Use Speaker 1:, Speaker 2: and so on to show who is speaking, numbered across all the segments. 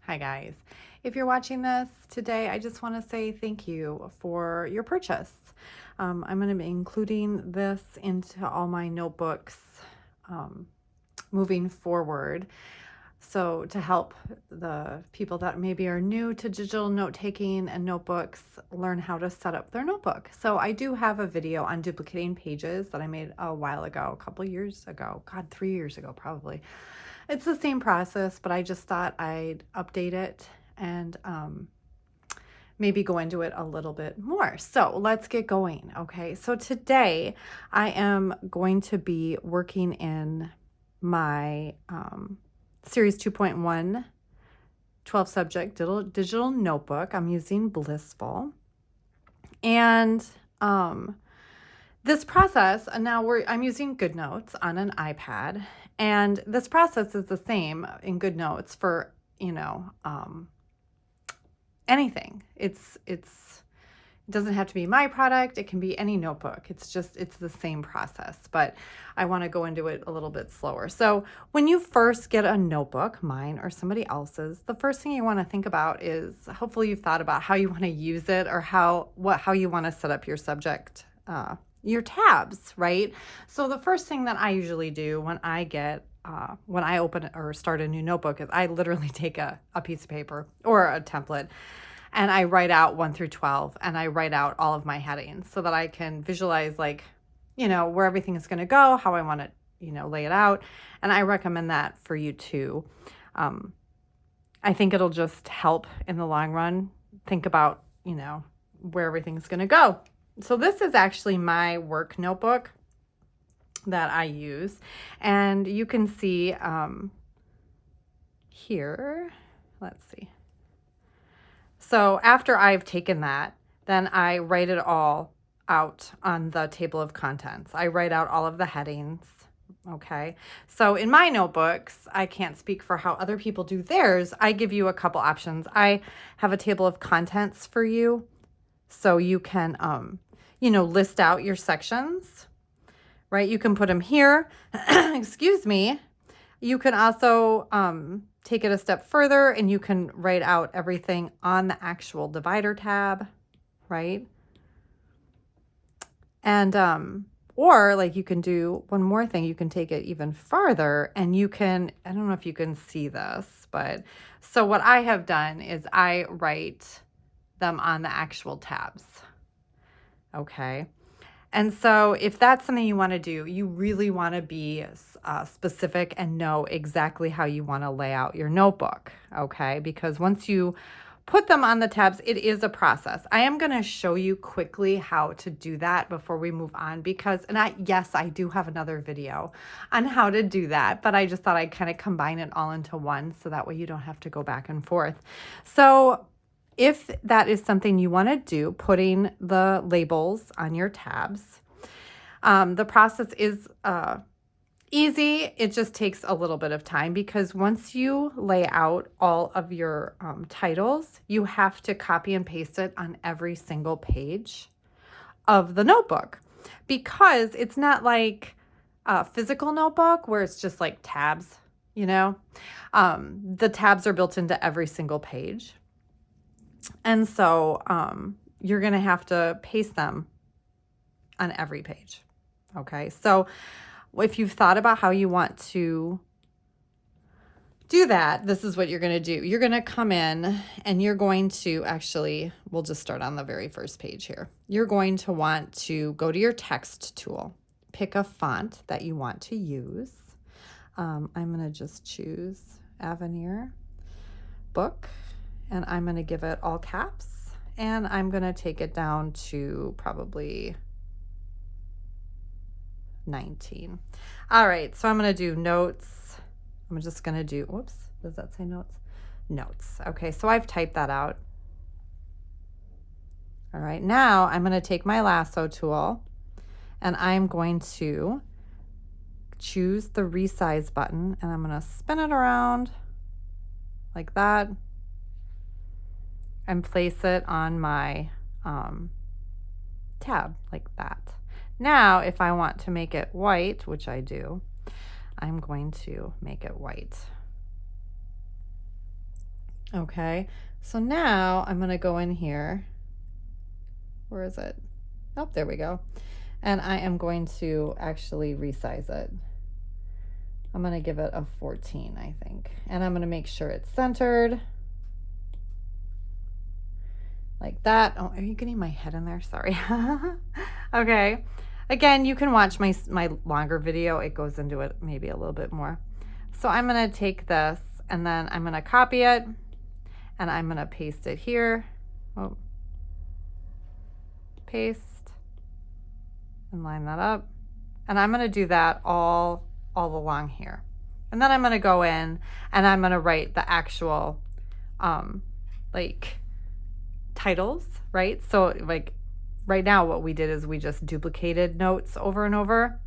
Speaker 1: Hi guys. If you're watching this today, I just want to say thank you for your purchase. I'm going to be including this into all my notebooks moving forward. So to help the people that maybe are new to digital note taking and notebooks learn how to set up their notebook. So I do have a video on duplicating pages that I made a while ago, a couple years ago, God, 3 years ago probably. It's the same process, but I just thought I'd update it and maybe go into it a little bit more. So let's get going. Okay, so today I am going to be working in my Series 2.1 12 subject digital notebook. I'm using Blissful. And this process, and now I'm using Goodnotes on an iPad, and this process is the same in Goodnotes for, anything. It doesn't have to be my product. It can be any notebook. It's the same process, but I want to go into it a little bit slower. So when you first get a notebook, mine or somebody else's, the first thing you want to think about is, hopefully you've thought about how you want to use it or how you want to set up your subject, your tabs, right? So the first thing that I usually do when I open or start a new notebook is I literally take a piece of paper or a template and I write out 1 through 12 and I write out all of my headings so that I can visualize where everything is going to go, how I want to, lay it out. And I recommend that for you too. I think it'll just help in the long run. Think about, where everything's going to go. So this is actually my work notebook that I use. And you can see here, let's see. So after I've taken that, then I write it all out on the table of contents. I write out all of the headings. Okay. So in my notebooks, I can't speak for how other people do theirs. I give you a couple options. I have a table of contents for you. So you can, list out your sections, right? You can put them here. Excuse me. You can also take it a step further and you can write out everything on the actual divider tab, right? And, or like you can do one more thing, you can take it even farther and you can, I don't know if you can see this, but so what I have done is I write them on the actual tabs. Okay. And so if that's something you want to do, you really want to be specific and know exactly how you want to lay out your notebook, okay? Because once you put them on the tabs, it is a process. I am going to show you quickly how to do that before we move on because, yes, I do have another video on how to do that, but I just thought I'd kind of combine it all into one so that way you don't have to go back and forth. So if that is something you want to do, putting the labels on your tabs, the process is easy. It just takes a little bit of time because once you lay out all of your titles, you have to copy and paste it on every single page of the notebook because it's not like a physical notebook where it's just like tabs, the tabs are built into every single page. And so you're going to have to paste them on every page. Okay. So if you've thought about how you want to do that, this is what you're going to do. You're going to come in and you're going to we'll just start on the very first page here. You're going to want to go to your text tool, pick a font that you want to use. I'm going to just choose Avenir Book. And I'm going to give it all caps and I'm going to take it down to probably 19. All right. So I'm going to do notes. I'm just going to do, whoops, does that say notes? Notes. Okay. So I've typed that out. All right. Now I'm going to take my lasso tool and I'm going to choose the resize button and I'm going to spin it around like that. And place it on my tab like that. Now, if I want to make it white, which I do, I'm going to make it white. Okay, so now I'm going to go in here. Where is it? Oh, there we go. And I am going to actually resize it. I'm going to give it a 14, I think. And I'm going to make sure it's centered. Like that. Oh, are you getting my head in there? Sorry. Okay. Again, you can watch my longer video. It goes into it maybe a little bit more. So I'm going to take this and then I'm going to copy it and I'm going to paste it here. Oh. Paste and line that up. And I'm going to do that all along here. And then I'm going to go in and I'm going to write the actual like titles, right? So like right now what we did is we just duplicated notes over and over.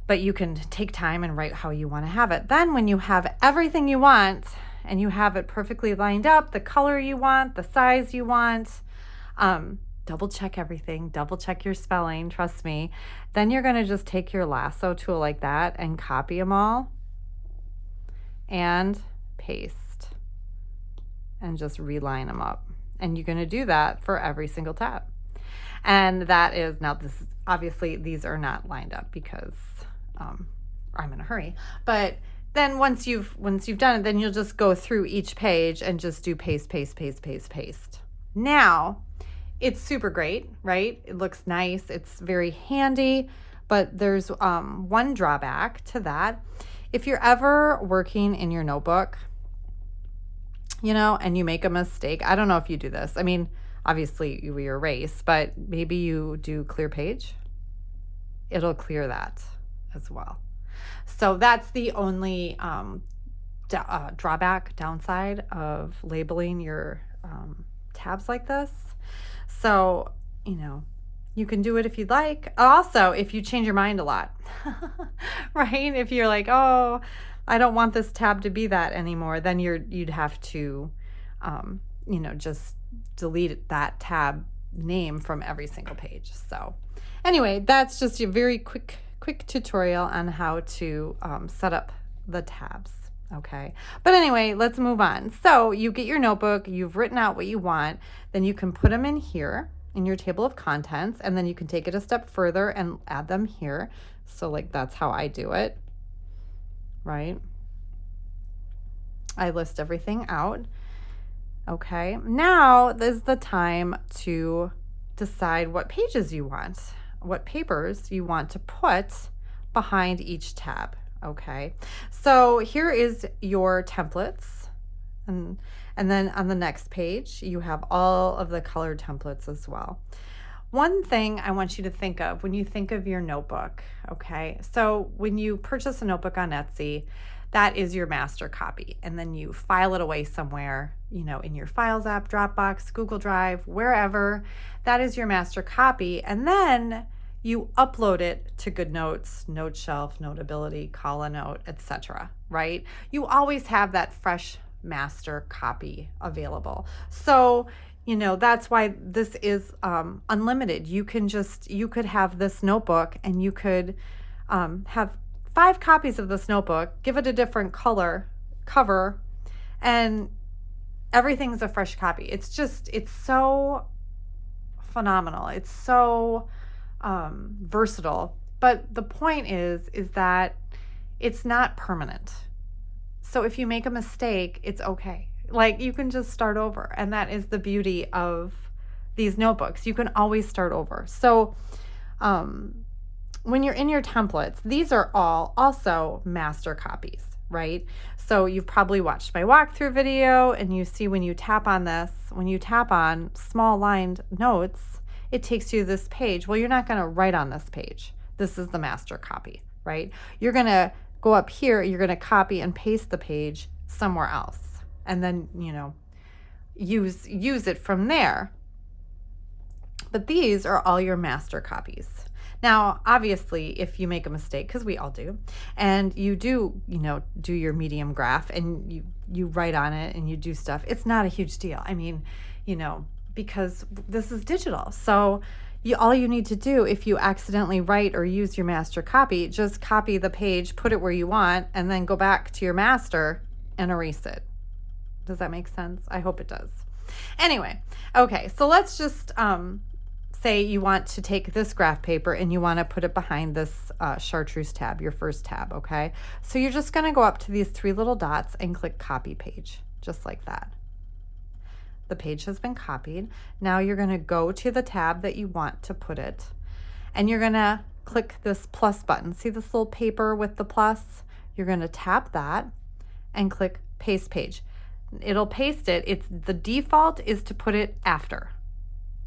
Speaker 1: But you can take time and write how you want to have it. Then when you have everything you want and you have it perfectly lined up, the color you want, the size you want, double check everything, double check your spelling, trust me. Then you're going to just take your lasso tool like that and copy them all and paste and just reline them up. And you're going to do that for every single tab. And that is, now this is, obviously these are not lined up because I'm in a hurry. But then once you've done it, then you'll just go through each page and just do paste, paste, paste, paste, paste. Now, it's super great, right? It looks nice. It's very handy, but there's one drawback to that. If you're ever working in your notebook, you know, and you make a mistake, I don't know if you do this. I mean, obviously you erase, but maybe you do clear page. It'll clear that as well. So that's the only downside of labeling your tabs like this. So, you know, you can do it if you'd like. Also, if you change your mind a lot, right? If you're like, oh, I don't want this tab to be that anymore, then you'd have to, you know, just delete that tab name from every single page. So anyway, that's just a very quick tutorial on how to set up the tabs. Okay. But anyway, let's move on. So you get your notebook, you've written out what you want, then you can put them in here in your table of contents, and then you can take it a step further and add them here. So like that's how I do it, right? I list everything out. Okay. Now is the time to decide what pages you want, what papers you want to put behind each tab. Okay, so here is your templates, and then on the next page you have all of the colored templates as well. One thing I want you to think of when you think of your notebook, okay, so when you purchase a notebook on Etsy, that is your master copy, and then you file it away somewhere, you know, in your Files app, Dropbox, Google Drive, wherever. That is your master copy, and then you upload it to Goodnotes, Note Shelf, Notability, Call a Note, etc. Right? You always have that fresh master copy available. So, you know, that's why this is unlimited. You could have this notebook and you could have 5 copies of this notebook, give it a different color cover, and everything's a fresh copy. It's so phenomenal. It's so versatile. But the point is that it's not permanent. So if you make a mistake, it's okay. Like you can just start over. And that is the beauty of these notebooks. You can always start over. So when you're in your templates, these are all also master copies, right? So you've probably watched my walkthrough video and you see when you tap on this, when you tap on small lined notes, it takes you to this page. Well, you're not going to write on this page. This is the master copy, right? You're going to go up here, you're going to copy and paste the page somewhere else. And then, you know, use it from there. But these are all your master copies. Now, obviously, if you make a mistake, because we all do, and you do, you know, do your medium graph and you write on it and you do stuff, it's not a huge deal. I mean, you know, because this is digital. So all you need to do if you accidentally write or use your master copy, just copy the page, put it where you want, and then go back to your master and erase it. Does that make sense? I hope it does. Anyway, okay, so let's just say you want to take this graph paper and you want to put it behind this chartreuse tab, your first tab, okay? So you're just going to go up to these 3 little dots and click copy page, just like that. The page has been copied. Now you're going to go to the tab that you want to put it, and you're going to click this plus button. See this little paper with the plus? You're going to tap that and click paste page. It'll paste it. It's the default is to put it after.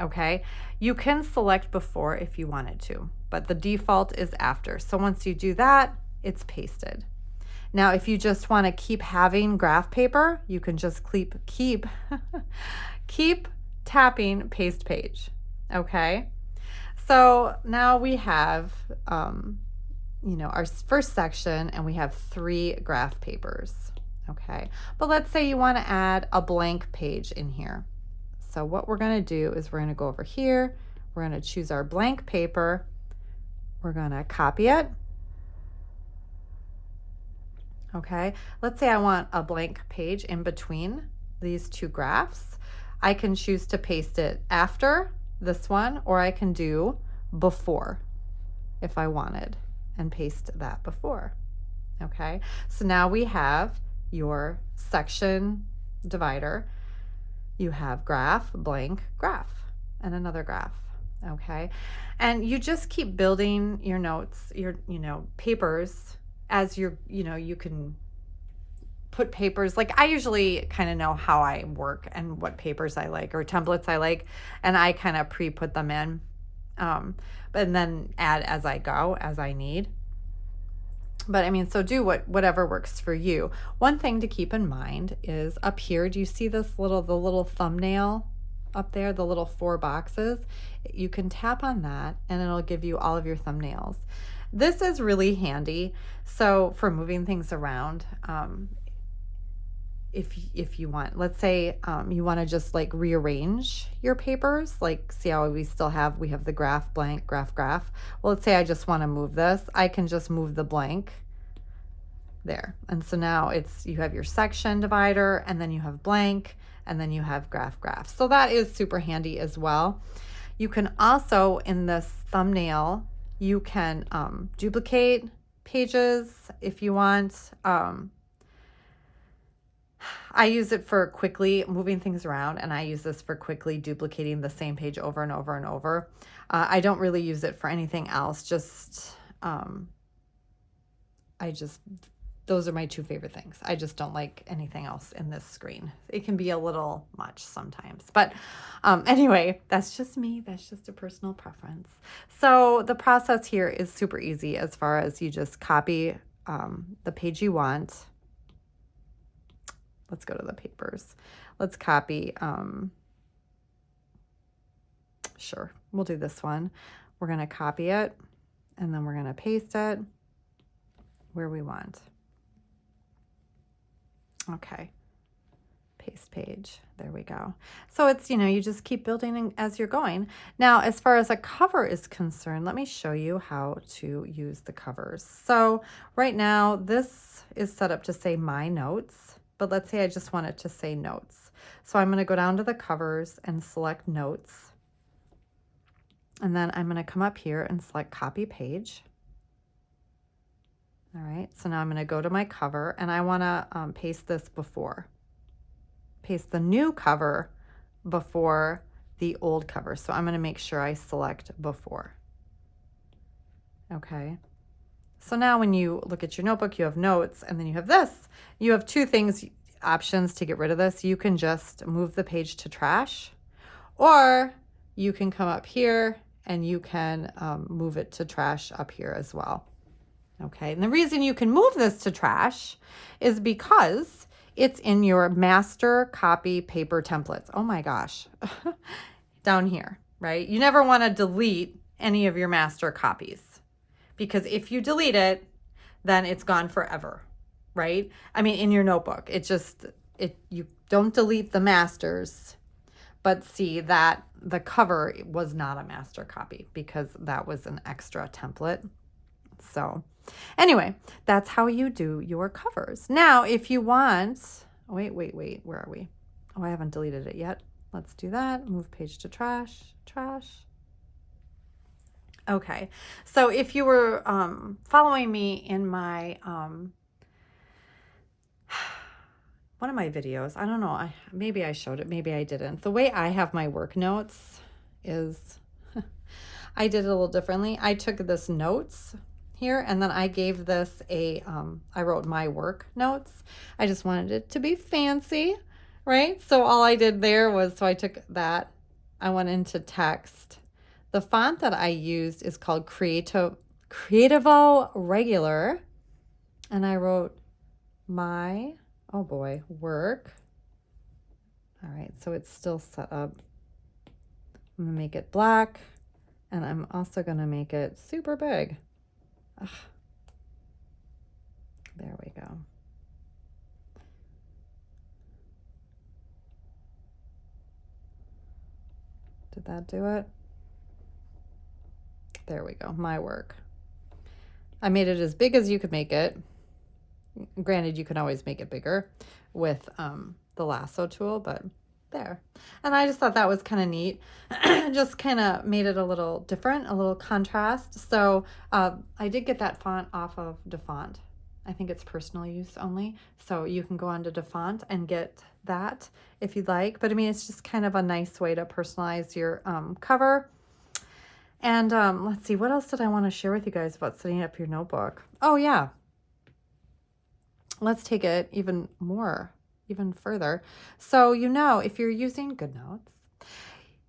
Speaker 1: Okay, you can select before if you wanted to, but the default is after. So once you do that, it's pasted. Now, if you just want to keep having graph paper, you can just keep tapping paste page. Okay, so now we have our first section, and we have 3 graph papers. Okay, but let's say you want to add a blank page in here. So what we're going to do is we're going to go over here. We're going to choose our blank paper. We're going to copy it. Okay, let's say I want a blank page in between these 2 graphs. I can choose to paste it after this one, or I can do before if I wanted and paste that before. Okay, so now we have your section divider. You have graph, blank, graph, and another graph. Okay, and you just keep building your notes, your papers as you can put papers. Like, I usually kind of know how I work and what papers I like or templates I like, and I kind of pre-put them in, and then add as I go, as I need. But I mean, so do whatever works for you. One thing to keep in mind is up here, do you see the little thumbnail up there, the little 4 boxes? You can tap on that and it'll give you all of your thumbnails. This is really handy. So for moving things around, if you want, let's say you want to just like rearrange your papers, like see how we have the graph, blank, graph, graph. Well, let's say I just want to move this. I can just move the blank there. And so now you have your section divider, and then you have blank, and then you have graph, graph. So that is super handy as well. You can also, in this thumbnail, you can duplicate pages if you want. I use it for quickly moving things around, and I use this for quickly duplicating the same page over and over and over. I don't really use it for anything else. Those are my 2 favorite things. I just don't like anything else in this screen. It can be a little much sometimes. But anyway, that's just me. That's just a personal preference. So the process here is super easy as far as you just copy the page you want. Let's go to the papers. Let's copy, sure, we'll do this one. We're going to copy it, and then we're going to paste it where we want. Okay, paste page. There we go. So it's, you just keep building as you're going. Now, as far as a cover is concerned, let me show you how to use the covers. So right now, this is set up to say My Notes. But let's say I just want it to say notes. So I'm going to go down to the covers and select notes. And then I'm going to come up here and select copy page. All right, so now I'm going to go to my cover, and I want to paste this before. Paste the new cover before the old cover. So I'm going to make sure I select before. Okay. So now when you look at your notebook, you have notes, and then you have this. You have 2 options to get rid of this. You can just move the page to trash, or you can come up here and you can move it to trash up here as well. Okay, and the reason you can move this to trash is because it's in your master copy paper templates. Oh my gosh, down here, right? You never want to delete any of your master copies, because if you delete it, then it's gone forever, right? I mean, in your notebook, you don't delete the masters, but see that the cover was not a master copy because that was an extra template. So anyway, that's how you do your covers. Now, if you want Wait, wait, wait. Where are we? Oh, I haven't deleted it yet. Let's do that. Move page to trash, trash. Okay. So if you were following me in my one of my videos, I don't know, maybe I showed it, maybe I didn't. The way I have my work notes is I did it a little differently. I took this notes here and then I gave this I wrote my work notes. I just wanted it to be fancy, right? So all I did there was, so I took that, I went into text. The font that I used is called Creativo Regular. And I wrote my, oh boy, work. All right, so it's still set up. I'm gonna make it black. And I'm also going to make it super big. Ugh. There we go. Did that do it? There we go. My work. I made it as big as you could make it. Granted, you can always make it bigger with the lasso tool, but there. And I just thought that was kind of neat. Just kind of made it a little different, a little contrast. So I did get that font off of DaFont. I think it's personal use only. So you can go on to DaFont and get that if you'd like. But I mean, it's just kind of a nice way to personalize your cover. And let's see, what else did I want to share with you guys about setting up your notebook? Oh yeah. Let's take it even further. So, if you're using Goodnotes,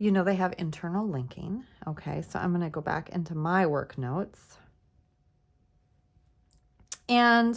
Speaker 1: they have internal linking. Okay, so I'm going to go back into my work notes. And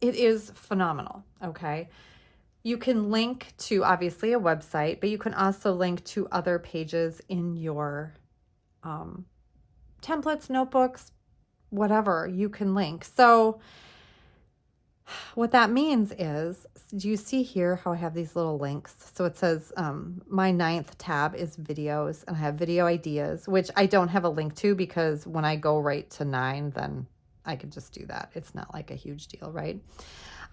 Speaker 1: it is phenomenal. Okay. You can link to obviously a website, but you can also link to other pages in your templates, notebooks, whatever you can link. So what that means is, do you see here how I have these little links? So it says my 9th tab is videos, and I have video ideas, which I don't have a link to because when I go right to 9, then I can just do that. It's not like a huge deal, right?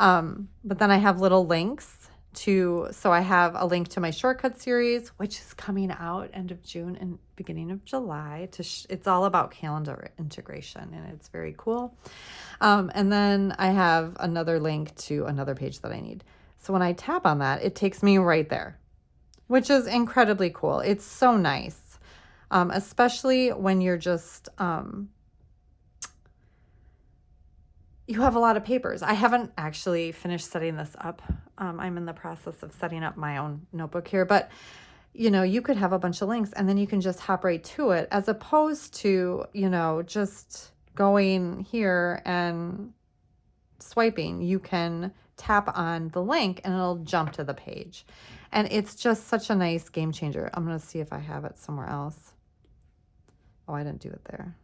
Speaker 1: But then I have little links so I have a link to my shortcut series, which is coming out end of June and beginning of July. It's all about calendar integration, and it's very cool. And then I have another link to another page that I need. So when I tap on that, it takes me right there, which is incredibly cool. It's so nice, especially when you're just you have a lot of papers. I haven't actually finished setting this up. I'm in the process of setting up my own notebook here, but you could have a bunch of links and then you can just hop right to it, as opposed to, just going here and swiping. You can tap on the link and it'll jump to the page. And it's just such a nice game changer. I'm going to see if I have it somewhere else. Oh, I didn't do it there.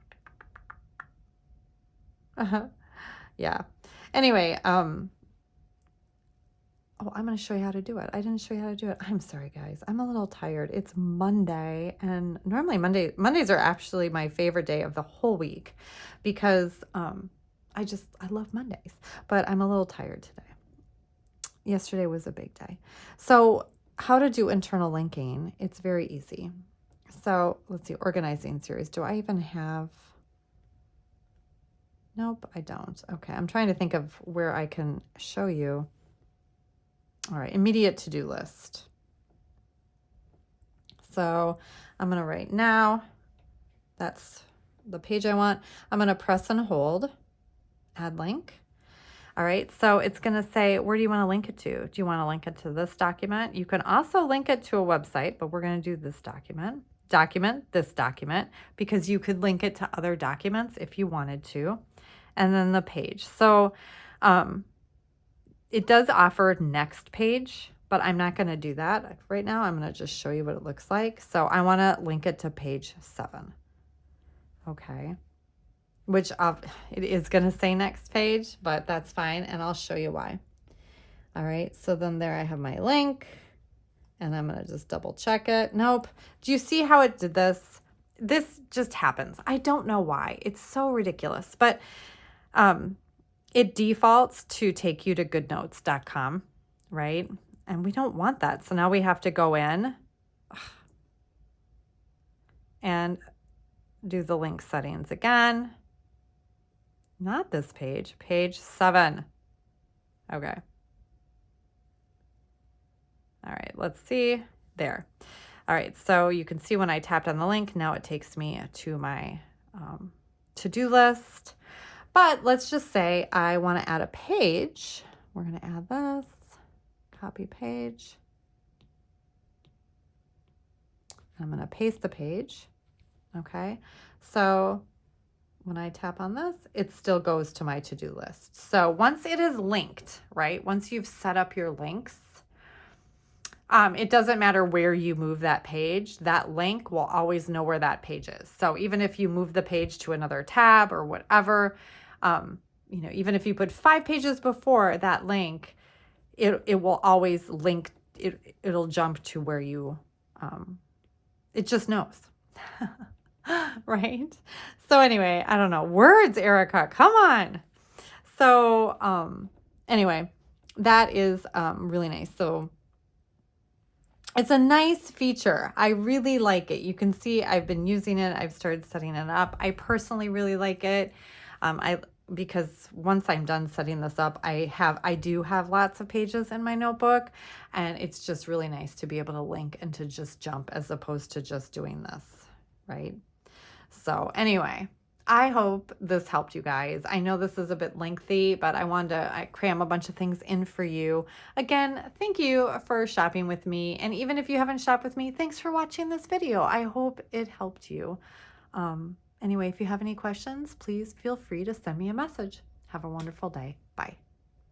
Speaker 1: Yeah. Anyway, oh, I'm going to show you how to do it. I didn't show you how to do it. I'm sorry, guys. I'm a little tired. It's Monday, and normally Mondays are actually my favorite day of the whole week because I love Mondays, but I'm a little tired today. Yesterday was a big day. So how to do internal linking? It's very easy. So let's see, organizing series. Do I even have... Nope, I don't. Okay, I'm trying to think of where I can show you. All right, immediate to-do list. So I'm going to write now. That's the page I want. I'm going to press and hold, add link. All right, so it's going to say, where do you want to link it to? Do you want to link it to this document? You can also link it to a website, but we're going to do this document, this document, because you could link it to other documents if you wanted to. And then the page. So it does offer next page, but I'm not going to do that right now. I'm going to just show you what it looks like. So I want to link it to page 7. Okay. Which it is going to say next page, but that's fine. And I'll show you why. All right. So then there I have my link, and I'm going to just double check it. Nope. Do you see how it did this? This just happens. I don't know why. It's so ridiculous, but it defaults to take you to goodnotes.com, right? And we don't want that. So now we have to go in and do the link settings again. Not this page, page 7. Okay. All right, let's see. There. All right, so you can see when I tapped on the link, now it takes me to my to-do list. But let's just say I want to add a page. We're going to add this, copy page. I'm going to paste the page. Okay, so when I tap on this, it still goes to my to-do list. So once it is linked, right? Once you've set up your links, it doesn't matter where you move that page, that link will always know where that page is. So even if you move the page to another tab or whatever, you know, even if you put 5 pages before that link, it will always link, it'll jump to where you, it just knows. Right? So anyway, I don't know. Words, Erika, come on. So anyway, that is really nice. So it's a nice feature. I really like it. You can see I've been using it. I've started setting it up. I personally really like it. Because once I'm done setting this up, I do have lots of pages in my notebook, and it's just really nice to be able to link and to just jump as opposed to just doing this, right? So anyway, I hope this helped you guys. I know this is a bit lengthy, but I wanted to cram a bunch of things in for you. Again, thank you for shopping with me. And even if you haven't shopped with me, thanks for watching this video. I hope it helped you. Anyway, if you have any questions, please feel free to send me a message. Have a wonderful day. Bye.